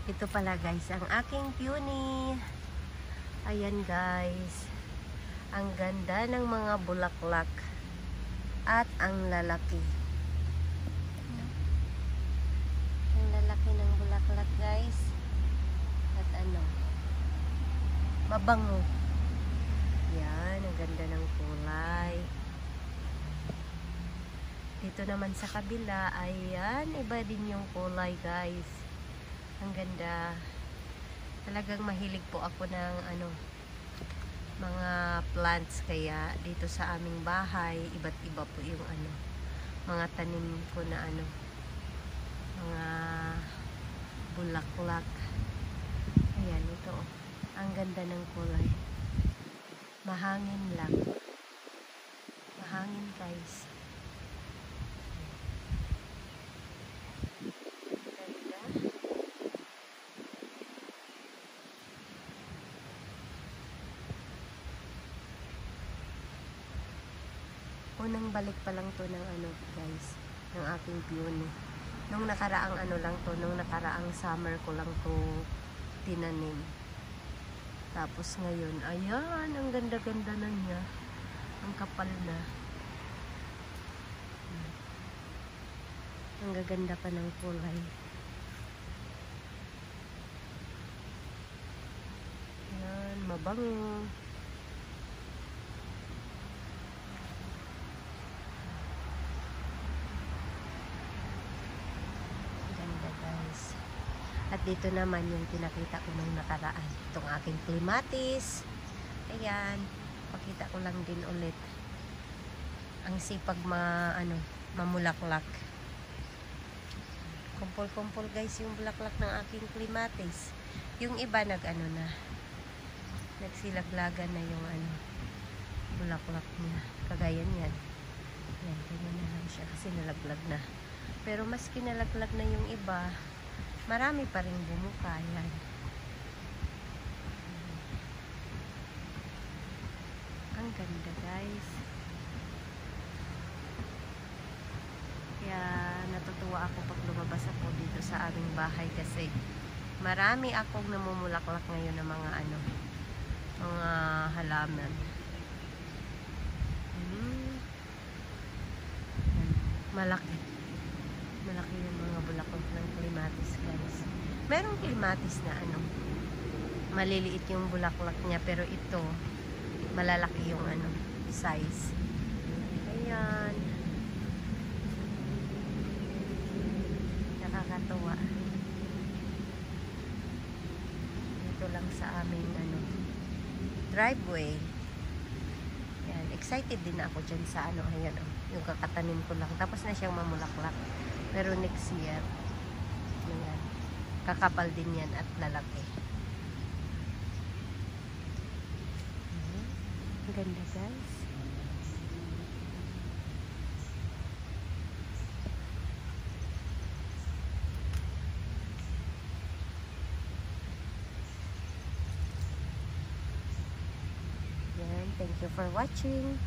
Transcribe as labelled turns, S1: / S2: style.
S1: Ito pala guys, ang aking peony. Ayan guys. Ang ganda ng mga bulaklak. At ang lalaki. Ang lalaki ng bulaklak guys. At mabango. Yan, ang ganda ng kulay. Dito naman sa kabila, ayan, iba din yung kulay guys. Ang ganda. Talagang mahilig po ako ng mga plants, kaya dito sa aming bahay, iba't iba po yung mga tanim ko na mga bulaklak. Ayan, ito. Ang ganda ng kulay. Mahangin lang. Mahangin guys. Unang balik pa lang to ng guys, ng aking peony. Nung nakaraang lang to, nung nakaraang summer ko lang to tinanim. Tapos ngayon, ayan, ang ganda-ganda na niya. Ang kapal na. Ang gaganda pa ng kulay. Ayan, mabango. At dito naman yung pinakita ko nung nakaraan. Itong aking clematis. Ayan. Pakita ko lang din ulit. Ang sipag mamulaklak. Kumpol-kumpol guys yung bulaklak ng aking clematis. Yung iba na. Nagsilaglagan na yung bulaklak niya. Kagaya niyan. Yan, ganyan na lang siya kasi nalaglag na. Pero mas kinalaglag na yung iba, marami pa rin bumuka. Yan. Ang ganda guys. Kaya natutuwa ako pag lumabas ako dito sa aming bahay kasi marami akong namumulaklak ngayon ng mga mga halaman. Malaki. Malaki yung mga bulaklak ng clematis guys. Merong clematis na maliliit yung bulaklak niya, pero ito malalaki yung size. Ayan. Nakakatuwa. Dito lang sa aming driveway. Yan, excited din ako dyan sa ayan yung kakatanim ko lang. Tapos na siyang mamulaklak. Pero next year, ayan, kakapal din yan at lalaki. Ang ganda guys. Yan, thank you for watching.